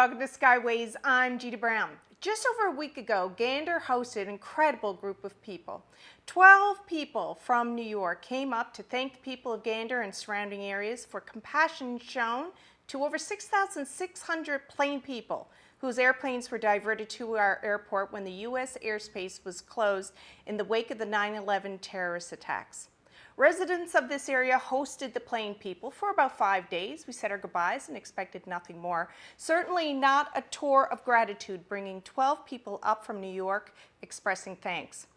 welcome to Skyways. I'm Gina Brown. Just over a week ago, Gander hosted an incredible group of people. 12 people from New York came up to thank the people of Gander and surrounding areas for compassion shown to over 6,600 plane people whose airplanes were diverted to our airport when the U.S. airspace was closed in the wake of the 9/11 terrorist attacks. Residents of this area hosted the plane people for about 5 days. We said our goodbyes and expected nothing more. Certainly not a tour of gratitude, bringing 12 people up from New York expressing thanks.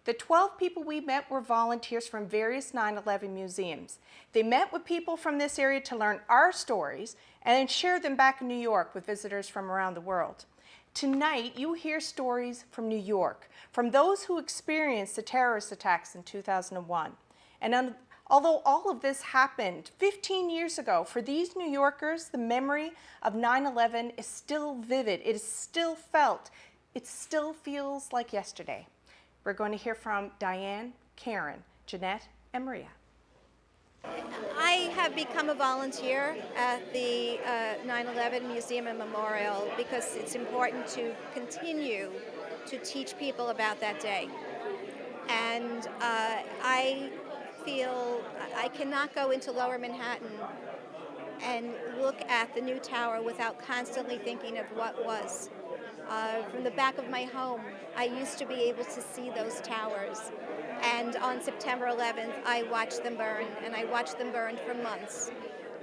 The 12 people we met were volunteers from various 9/11 museums. They met with people from this area to learn our stories and then share them back in New York with visitors from around the world. Tonight, you hear stories from New York, from those who experienced the terrorist attacks in 2001. And although all of this happened 15 years ago, for these New Yorkers, the memory of 9/11 is still vivid. It is still felt. It still feels like yesterday. We're going to hear from Diane, Karen, Jeanette, and Maria. I have become a volunteer at the 9/11 Museum and Memorial because it's important to continue to teach people about that day. And I feel I cannot go into Lower Manhattan and look at the new tower without constantly thinking of what was. From the back of my home, I used to be able to see those towers. And on September 11th, I watched them burn, and I watched them burn for months.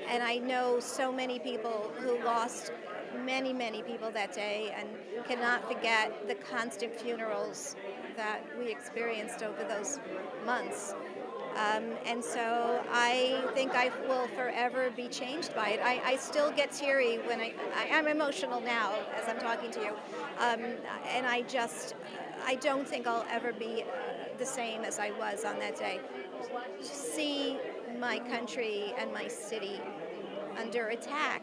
And I know so many people who lost many, many people that day and cannot forget the constant funerals that we experienced over those months. And so I think I will forever be changed by it. I still get teary when I'm emotional now as I'm talking to you. And I don't think I'll ever be the same as I was on that day. To see my country and my city under attack.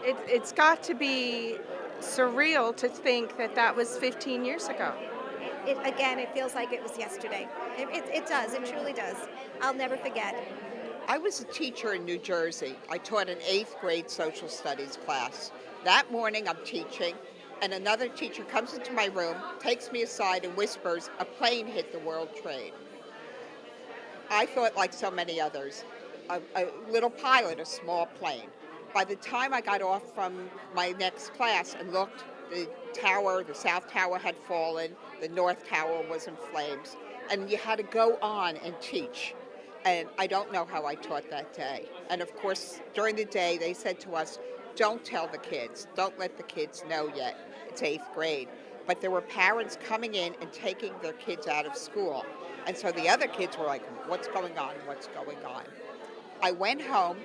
It's got to be surreal to think that that was 15 years ago. It feels like it was yesterday. It does. It truly does. I'll never forget. I was a teacher in New Jersey. I taught an 8th grade social studies class. That morning I'm teaching, and another teacher comes into my room, takes me aside and whispers, "A plane hit the World Trade." I thought, like so many others, a little pilot, a small plane. By the time I got off from my next class and looked, the South Tower had fallen, the North Tower was in flames, and you had to go on and teach. And I don't know how I taught that day. And of course, during the day, they said to us, don't tell the kids, don't let the kids know yet. It's 8th grade. But there were parents coming in and taking their kids out of school. And so the other kids were like, what's going on, what's going on? I went home,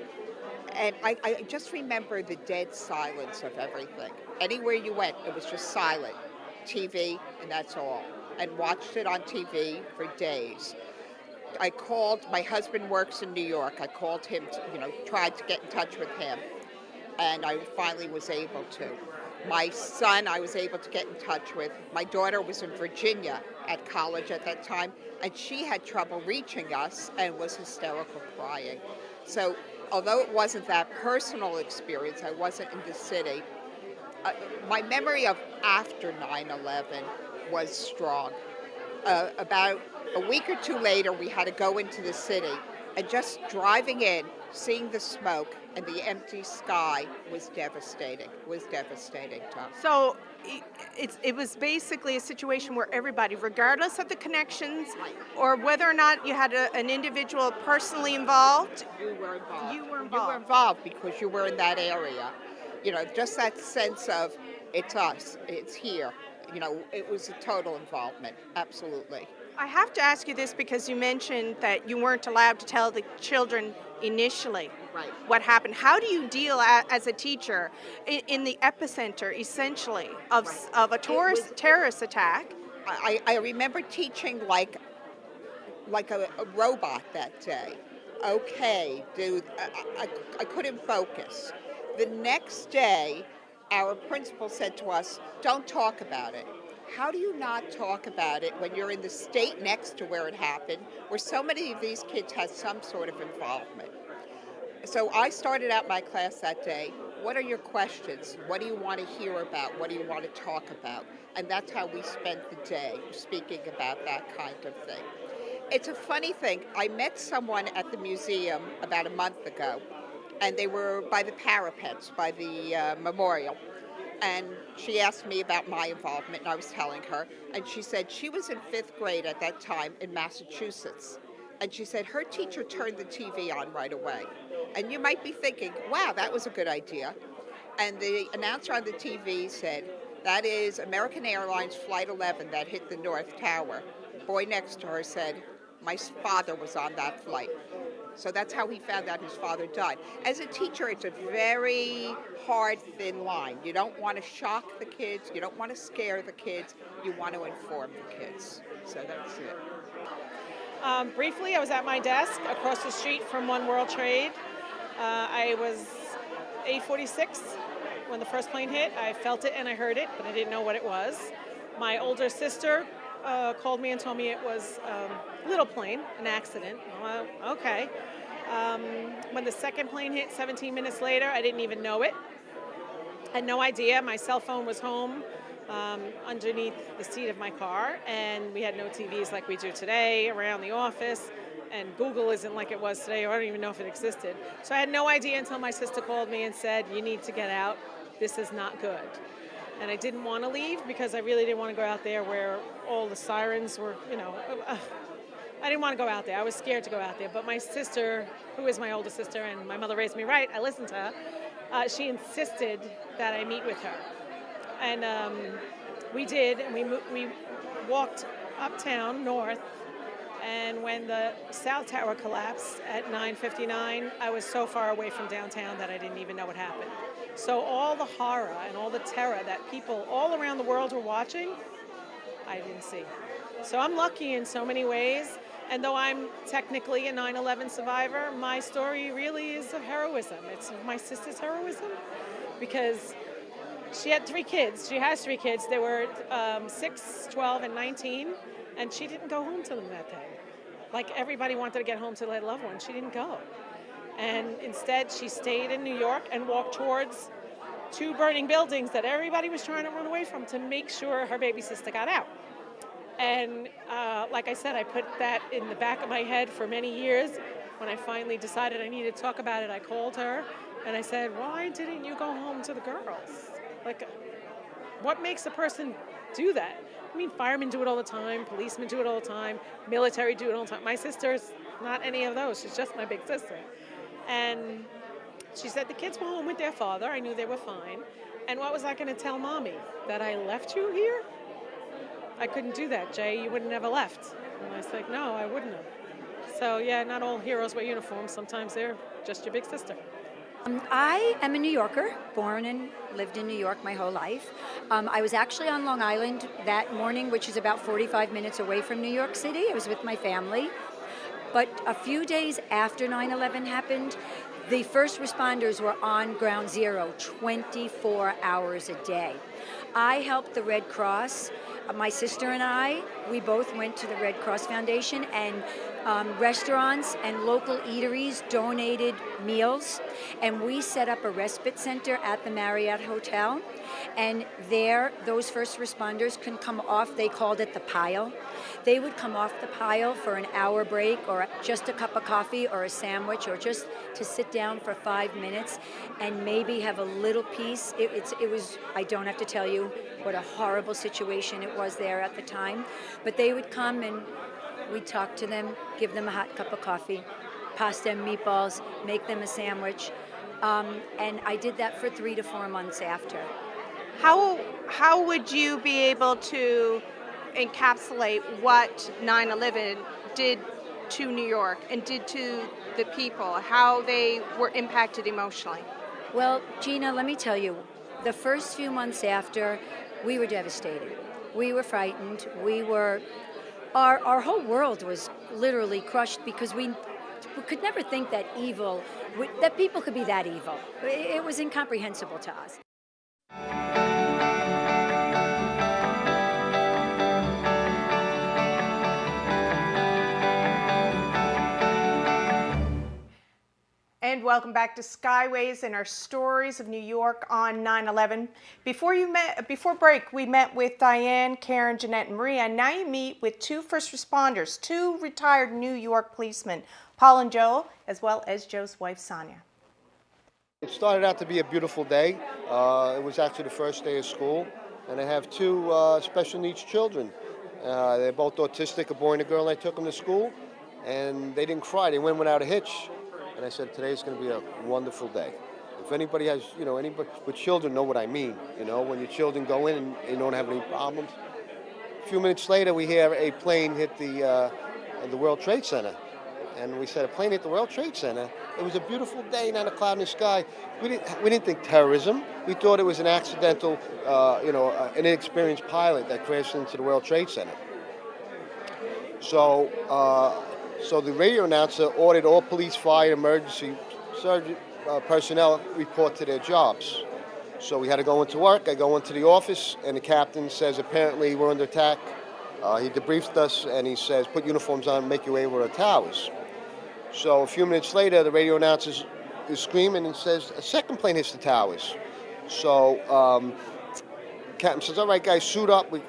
and I just remember the dead silence of everything. Anywhere you went, it was just silent. TV, and that's all. And watched it on TV for days. I called, my husband works in New York. I called him, tried to get in touch with him. And I finally was able to. My son, I was able to get in touch with. My daughter was in Virginia at college at that time, and she had trouble reaching us and was hysterical crying. So although it wasn't that personal experience, I wasn't in the city, my memory of after 9/11 was strong. About a week or two later, we had to go into the city, and just driving in, seeing the smoke and the empty sky was devastating. To us. So it was basically a situation where everybody, regardless of the connections or whether or not you had an individual personally involved, You were involved. You were You were involved because you were in that area. Just that sense of it's us, it's here. It was a total involvement, absolutely. I have to ask you this because you mentioned that you weren't allowed to tell the children initially Right. what happened. How do you deal as a teacher in the epicenter, essentially, of a terrorist attack? I remember teaching like a robot that day. Okay, dude, I couldn't focus. The next day, our principal said to us, don't talk about it. How do you not talk about it when you're in the state next to where it happened, where so many of these kids had some sort of involvement? So I started out my class that day. What are your questions? What do you want to hear about? What do you want to talk about? And that's how we spent the day, speaking about that kind of thing. It's a funny thing. I met someone at the museum about a month ago, and they were by the parapets, by the memorial. And she asked me about my involvement, and I was telling her. And she said she was in 5th grade at that time in Massachusetts. And she said her teacher turned the TV on right away. And you might be thinking, wow, that was a good idea. And the announcer on the TV said, that is American Airlines Flight 11 that hit the North Tower. The boy next to her said, my father was on that flight. So that's how he found out his father died. As a teacher, it's a very hard, thin line. You don't want to shock the kids. You don't want to scare the kids. You want to inform the kids. So that's it. Briefly, I was at my desk across the street from One World Trade. I was 8:46 when the first plane hit. I felt it and I heard it, but I didn't know what it was. My older sister called me and told me it was a little plane, an accident. Well, okay. When the second plane hit 17 minutes later, I didn't even know it. I had no idea. My cell phone was home underneath the seat of my car, and we had no TVs like we do today around the office, and Google isn't like it was today, or I don't even know if it existed. So I had no idea until my sister called me and said, you need to get out. This is not good. And I didn't want to leave because I really didn't want to go out there where all the sirens were, I didn't want to go out there. I was scared to go out there. But my sister, who is my older sister, and my mother raised me right, I listened to her, she insisted that I meet with her. And we did, and we walked uptown north, and when the South Tower collapsed at 9:59, I was so far away from downtown that I didn't even know what happened. So all the horror and all the terror that people all around the world were watching, I didn't see. So I'm lucky in so many ways, and though I'm technically a 9/11 survivor, my story really is of heroism. It's of my sister's heroism, because she had 3 kids. She has 3 kids. They were 6, 12, and 19, and she didn't go home to them that day. Like everybody wanted to get home to their loved ones. She didn't go. And instead, she stayed in New York and walked towards 2 burning buildings that everybody was trying to run away from to make sure her baby sister got out. And like I said, I put that in the back of my head for many years. When I finally decided I needed to talk about it, I called her and I said, why didn't you go home to the girls? Like, what makes a person do that? I mean, firemen do it all the time, policemen do it all the time, military do it all the time. My sister's not any of those. She's just my big sister. And she said the kids were home with their father. I knew they were fine. And what was I going to tell Mommy? That I left you here? I couldn't do that, Jay. You would have never left. And I was like, no, I wouldn't have. So, yeah, not all heroes wear uniforms. Sometimes they're just your big sister. I am a New Yorker, born and lived in New York my whole life. I was actually on Long Island that morning, which is about 45 minutes away from New York City. I was with my family. But a few days after 9/11 happened, the first responders were on ground zero 24 hours a day. I helped the Red Cross. My sister and I, we both went to the Red Cross Foundation, and restaurants and local eateries donated meals, and we set up a respite center at the Marriott Hotel. And there, those first responders can come off, they called it the pile. They would come off the pile for an hour break or just a cup of coffee or a sandwich, or just to sit down for 5 minutes and maybe have a little peace. It was, I don't have to tell you what a horrible situation it was there at the time. But they would come and we'd talk to them, give them a hot cup of coffee, pasta and meatballs, make them a sandwich. And I did that for 3 to 4 months after. How would you be able to encapsulate what 9/11 did to New York and did to the people, how they were impacted emotionally? Well, Gina, let me tell you, the first few months after, we were devastated. We were frightened. Our whole world was literally crushed because we could never think that that people could be that evil. It was incomprehensible to us. And welcome back to Skyways and our stories of New York on 9/11. Before break, we met with Diane, Karen, Jeanette, and Maria. And now you meet with two first responders, two retired New York policemen, Paul and Joe, as well as Joe's wife, Sonia. It started out to be a beautiful day. It was actually the first day of school, and I have two special needs children. They're both autistic, a boy and a girl, and I took them to school, and they didn't cry. They went without a hitch. And I said, today's going to be a wonderful day. If anybody has, anybody with children know what I mean. When your children go in and they don't have any problems. A few minutes later, we hear a plane hit the World Trade Center. And we said, a plane hit the World Trade Center? It was a beautiful day, not a cloud in the sky. We didn't think terrorism. We thought it was an accidental, an inexperienced pilot that crashed into the World Trade Center. So the radio announcer ordered all police, fire, emergency personnel report to their jobs. So we had to go into work. I go into the office, and the captain says, apparently we're under attack. He debriefed us, and he says, put uniforms on and make your way over the towers. So a few minutes later, the radio announcer is screaming and says, a second plane hits the towers. So captain says, all right, guys, suit up. We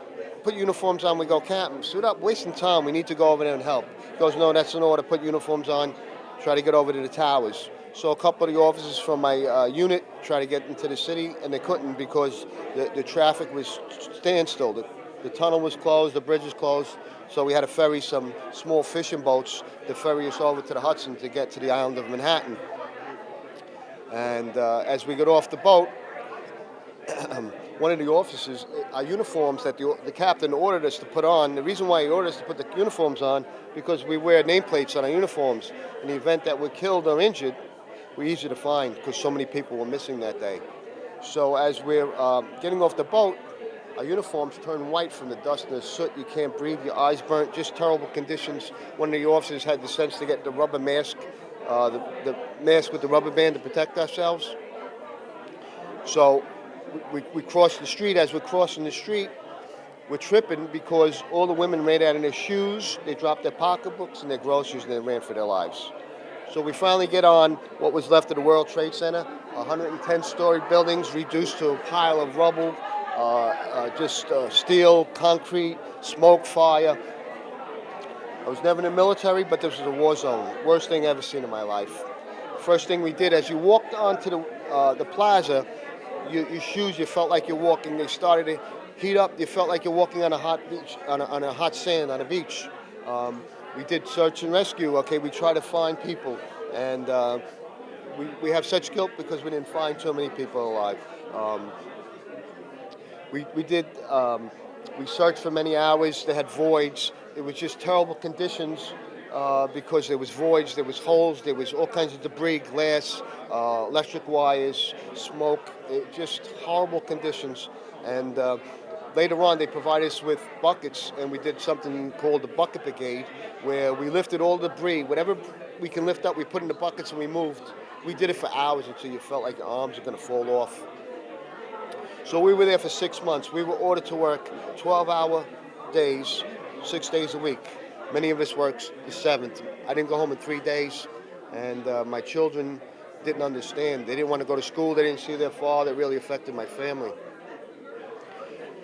put uniforms on. We go, captain, suit up, wasting time. We need to go over there and help. He goes, no, that's an order. Put uniforms on. Try to get over to the towers. So a couple of the officers from my unit tried to get into the city, and they couldn't because the traffic was standstill. The tunnel was closed. The bridge was closed. So we had to ferry some small fishing boats to ferry us over to the Hudson to get to the island of Manhattan. And as we got off the boat, one of the officers, our uniforms that the captain ordered us to put on, the reason why he ordered us to put the uniforms on, because we wear nameplates on our uniforms. In the event that we're killed or injured, we're easy to find because so many people were missing that day. So as we're getting off the boat, our uniforms turn white from the dust and the soot. You can't breathe, your eyes burnt, just terrible conditions. One of the officers had the sense to get the rubber mask, the mask with the rubber band to protect ourselves. So we crossed the street. As we're crossing the street, we're tripping because all the women ran out in their shoes, they dropped their pocketbooks and their groceries, and they ran for their lives. So we finally get on what was left of the World Trade Center, 110-story buildings reduced to a pile of rubble, just steel, concrete, smoke, fire. I was never in the military, but this was a war zone. Worst thing I ever seen in my life. First thing we did, as you walked onto the plaza, your shoes, you felt like you're walking. They started to heat up. You felt like you're walking on a hot beach, on a hot sand on a beach. We did search and rescue. Okay, we try to find people, and we have such guilt because we didn't find so many people alive. We searched for many hours. They had voids. It was just terrible conditions because there was voids, there was holes, there was all kinds of debris, glass, electric wires, smoke, just horrible conditions. And later on, they provided us with buckets, and we did something called the Bucket Brigade, where we lifted all the debris. Whatever we can lift up, we put in the buckets and we moved. We did it for hours until you felt like your arms are going to fall off. So we were there for 6 months. We were ordered to work 12-hour days, 6 days a week. Many of us worked the 7th. I didn't go home in 3 days, and my children didn't understand. They didn't want to go to school. They didn't see their father. It really affected my family.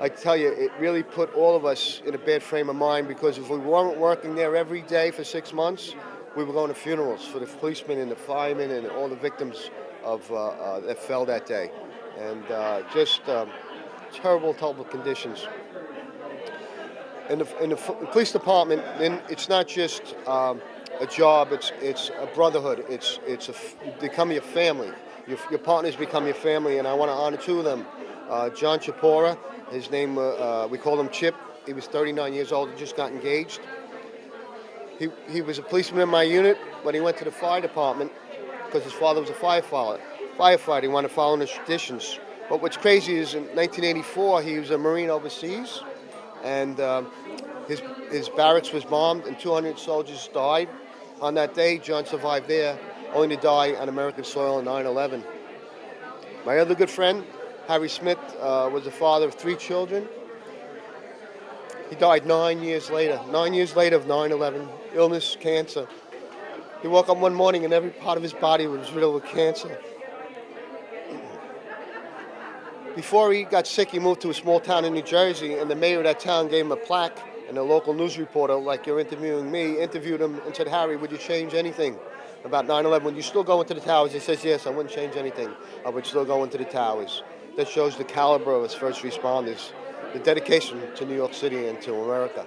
I tell you, it really put all of us in a bad frame of mind because if we weren't working there every day for 6 months, we were going to funerals for the policemen and the firemen and all the victims of that fell that day. And just terrible, terrible conditions. In the police department, then it's not just a job; it's a brotherhood. It's you become your family. Your partners become your family, and I want to honor two of them. John Chapora, his name we call him Chip. He was 39 years old. He just got engaged. He was a policeman in my unit, but he went to the fire department because his father was a firefighter. He wanted to follow the traditions. But what's crazy is in 1984, he was a Marine overseas, and his barracks was bombed, and 200 soldiers died. On that day, John survived there, only to die on American soil in 9/11. My other good friend, Harry Smith, was the father of 3 children. He died 9 years later. 9 years later of 9/11, illness, cancer. He woke up one morning and every part of his body was riddled with cancer. Before he got sick, he moved to a small town in New Jersey, and the mayor of that town gave him a plaque, and a local news reporter, like you're interviewing me, interviewed him and said, Harry, would you change anything about 9/11? Would you still go into the towers? He says, yes, I wouldn't change anything. I would still go into the towers. That shows the caliber of his first responders, the dedication to New York City and to America.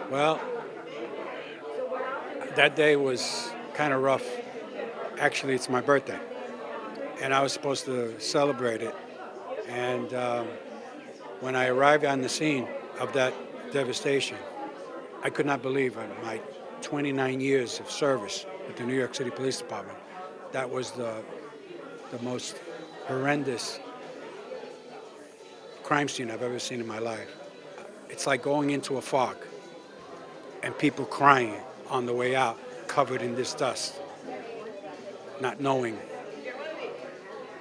Well, that day was kind of rough. Actually, it's my birthday, and I was supposed to celebrate it. And when I arrived on the scene of that devastation, I could not believe in my 29 years of service with the New York City Police Department. That was the most horrendous crime scene I've ever seen in my life. It's like going into a fog and people crying on the way out, covered in this dust, not knowing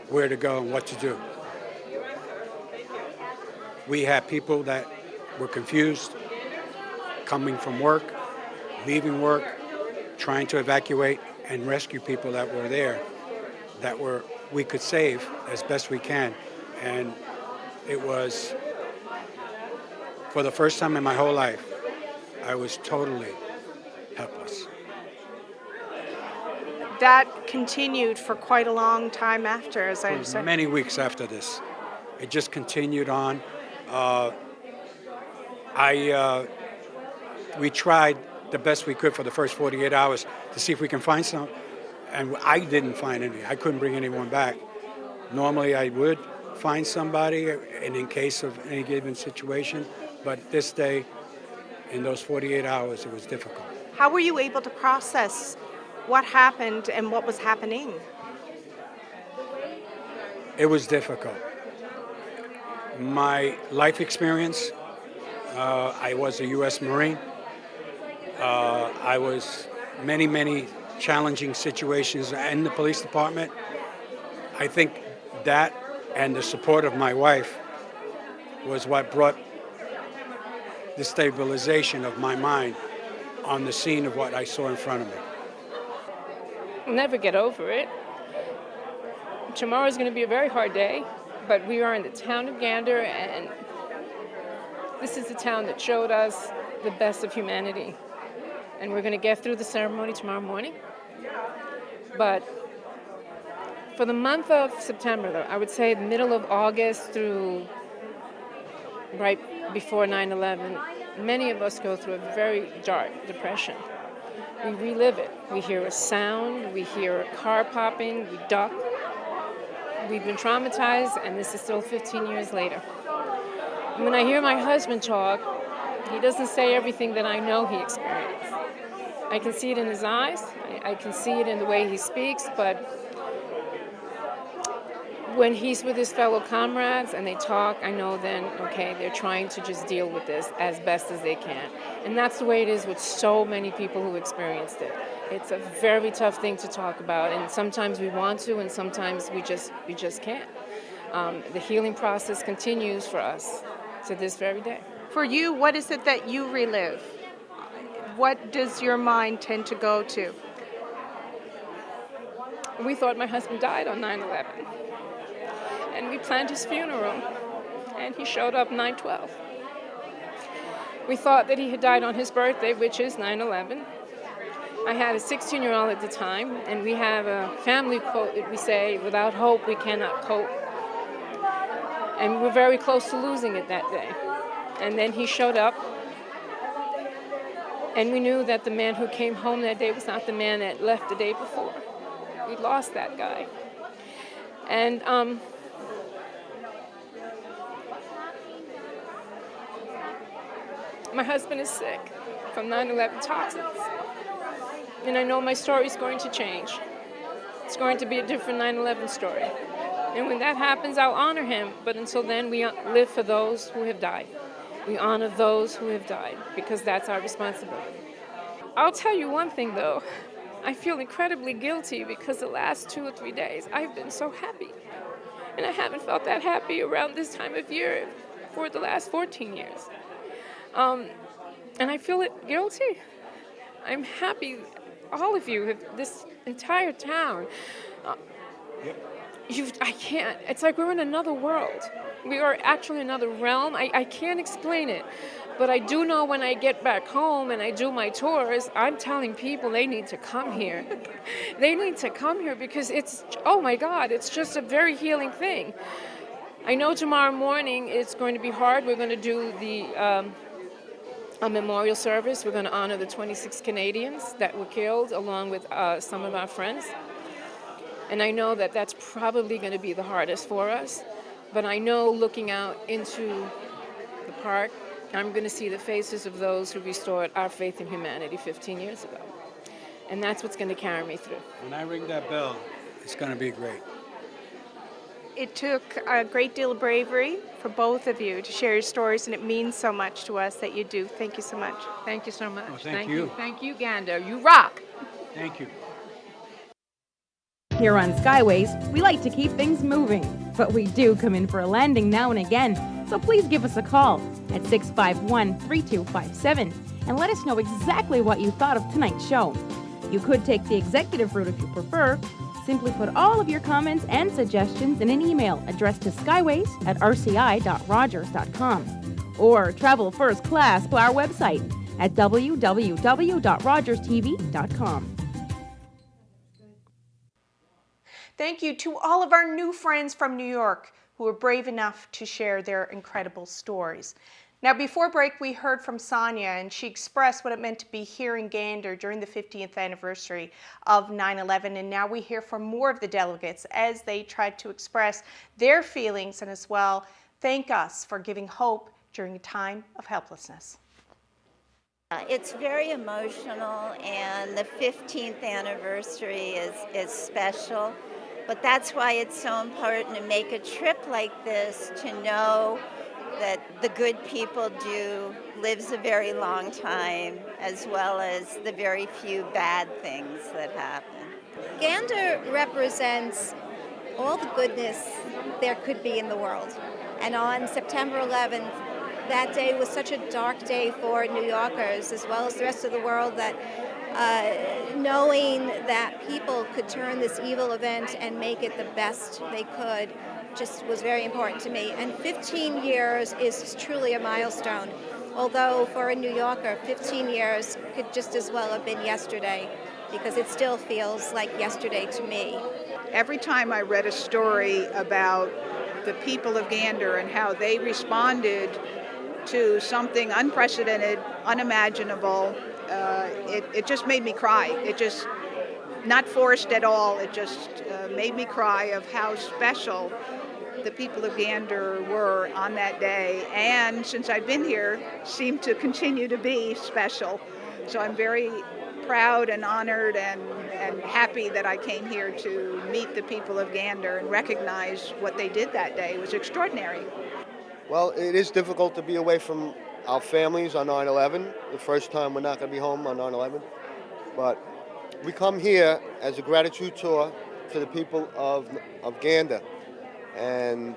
where to go and what to do. We had people that were confused, coming from work, leaving work, trying to evacuate and rescue people that were there, that we could save as best we can. And it was, for the first time in my whole life, I was totally helpless. That continued for quite a long time after, as I For understand. many weeks after this. It just continued on. We tried the best we could for the first 48 hours to see if we can find some, and I didn't find any. I couldn't bring anyone back. Normally I would find somebody and in case of any given situation, but this day, in those 48 hours, it was difficult. How were you able to process what happened and what was happening? It was difficult. My life experience, I was a U.S. Marine. I was many challenging situations in the police department. I think that and the support of my wife was what brought the stabilization of my mind on the scene of what I saw in front of me. I'll never get over it. Tomorrow's going to be a very hard day, but we are in the town of Gander, and this is the town that showed us the best of humanity. And we're going to get through the ceremony tomorrow morning. But for the month of September, though, I would say the middle of August through right before 9/11, many of us go through a very dark depression. We relive it. We hear a sound, we hear a car popping, we duck. We've been traumatized, and this is still 15 years later. And when I hear my husband talk, he doesn't say everything that I know he experienced. I can see it in his eyes, I can see it in the way he speaks, but when he's with his fellow comrades and they talk, I know then, okay, they're trying to just deal with this as best as they can. And that's the way it is with so many people who experienced it. It's a very tough thing to talk about, and sometimes we want to, and sometimes we just can't. The healing process continues for us to this very day. For you, what is it that you relive? What does your mind tend to go to? We thought my husband died on 9/11, and we planned his funeral, and he showed up 9/12. We thought that he had died on his birthday, which is 9/11. I had a 16-year-old at the time, and we have a family quote that we say, without hope, we cannot cope. And we were very close to losing it that day. And then he showed up, and we knew that the man who came home that day was not the man that left the day before. We lost that guy. And my husband is sick from 9/11 toxins. And I know my story is going to change. It's going to be a different 9/11 story. And when that happens, I'll honor him. But until then, we live for those who have died. We honor those who have died, because that's our responsibility. I'll tell you one thing, though. I feel incredibly guilty because the last 2 or 3 days, I've been so happy. And I haven't felt that happy around this time of year for the last 14 years. And I feel guilty. I'm happy all of you, this entire town. I can't. It's like we're in another world. We are actually in another realm. I can't explain it. But I do know when I get back home and I do my tours, I'm telling people they need to come here. They need to come here because it's, oh my God, it's just a very healing thing. I know tomorrow morning it's going to be hard. We're going to do a memorial service. We're going to honor the 26 Canadians that were killed along with some of our friends. And I know that that's probably going to be the hardest for us. But I know looking out into the park, I'm going to see the faces of those who restored our faith in humanity 15 years ago. And that's what's going to carry me through. When I ring that bell, it's going to be great. It took a great deal of bravery for both of you to share your stories, and it means so much to us that you do. Thank you so much. Thank you so much. Oh, thank you. Thank you, Gander. You rock. Thank you. Here on Skyways, we like to keep things moving, but we do come in for a landing now and again, so please give us a call at 651-3257 and let us know exactly what you thought of tonight's show. You could take the executive route if you prefer. Simply put all of your comments and suggestions in an email addressed to skyways@rci.rogers.com or travel first class to our website at www.rogerstv.com. Thank you to all of our new friends from New York who were brave enough to share their incredible stories. Now, before break, we heard from Sonia, and she expressed what it meant to be here in Gander during the 50th anniversary of 9/11. And now we hear from more of the delegates as they tried to express their feelings and as well thank us for giving hope during a time of helplessness. It's very emotional, and the 15th anniversary is special. But that's why it's so important to make a trip like this, to know that the good people do lives a very long time, as well as the very few bad things that happen. Gander represents all the goodness there could be in the world. And on September 11th, that day was such a dark day for New Yorkers, as well as the rest of the world, that knowing that people could turn this evil event and make it the best they could just was very important to me. And 15 years is truly a milestone. Although for a New Yorker, 15 years could just as well have been yesterday, because it still feels like yesterday to me. Every time I read a story about the people of Gander and how they responded to something unprecedented, unimaginable, it just made me cry. It just, not forced at all, it just made me cry of how special the people of Gander were on that day, and since I've been here, seem to continue to be special. So I'm very proud and honored and happy that I came here to meet the people of Gander and recognize what they did that day. It was extraordinary. Well, it is difficult to be away from our families on 9/11. The first time we're not going to be home on 9/11. But we come here as a gratitude tour to the people of Gander. And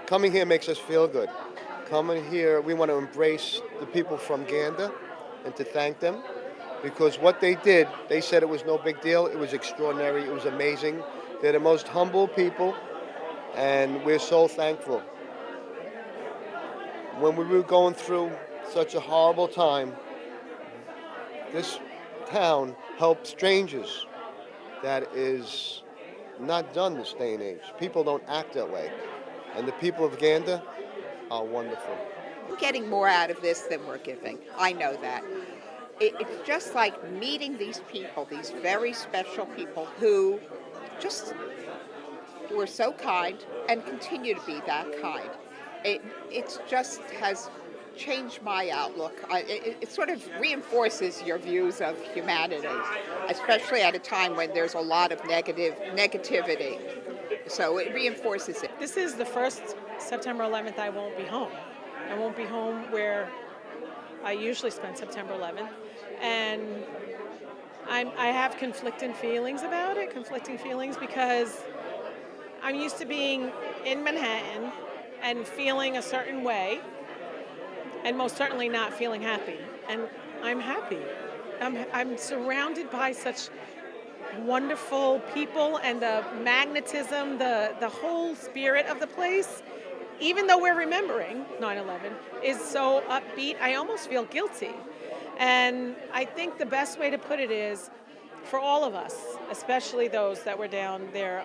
coming here makes us feel good. Coming here, we want to embrace the people from Gander and to thank them, because what they did, they said it was no big deal. It was extraordinary. It was amazing. They're the most humble people, and we're so thankful. When we were going through such a horrible time, this town helped strangers. That is not done this day and age. People don't act that way. And the people of Gander are wonderful. I'm getting more out of this than we're giving. I know that. It's just like meeting these people, these very special people who just were so kind and continue to be that kind. It just has changed my outlook. It sort of reinforces your views of humanity, especially at a time when there's a lot of negativity. So it reinforces it. This is the first September 11th I won't be home. I won't be home where I usually spend September 11th. And I have conflicting feelings about it, because I'm used to being in Manhattan and feeling a certain way, and most certainly not feeling happy. And I'm happy. I'm surrounded by such wonderful people and the magnetism, the whole spirit of the place. Even though we're remembering 9/11, is so upbeat, I almost feel guilty. And I think the best way to put it is for all of us, especially those that were down there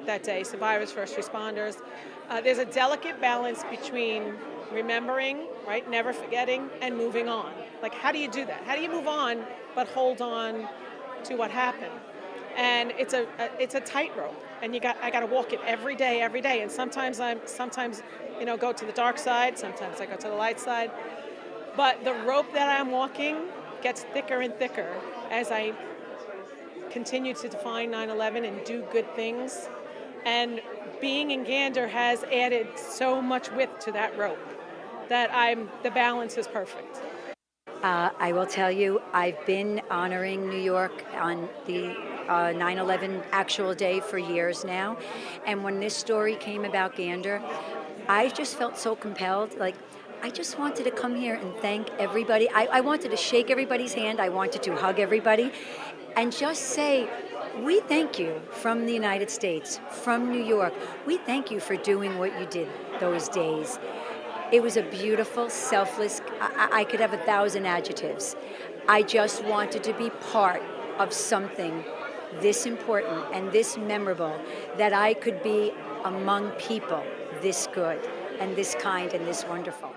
that day, survivors, first responders, there's a delicate balance between remembering, right, never forgetting, and moving on. Like, how do you do that? How do you move on but hold on to what happened? And it's a tightrope, and I got to walk it every day, and sometimes go to the dark side, sometimes I go to the light side, but the rope that I'm walking gets thicker and thicker as I continue to define 9/11 and do good things. And being in Gander has added so much width to that rope that the balance is perfect. I will tell you, I've been honoring New York on the 9/11 actual day for years now. And when this story came about Gander, I just felt so compelled. Like, I just wanted to come here and thank everybody. I wanted to shake everybody's hand. I wanted to hug everybody and just say, we thank you from the United States, from New York. We thank you for doing what you did those days. It was a beautiful, selfless, I could have 1,000 adjectives. I just wanted to be part of something this important and this memorable, that I could be among people this good and this kind and this wonderful.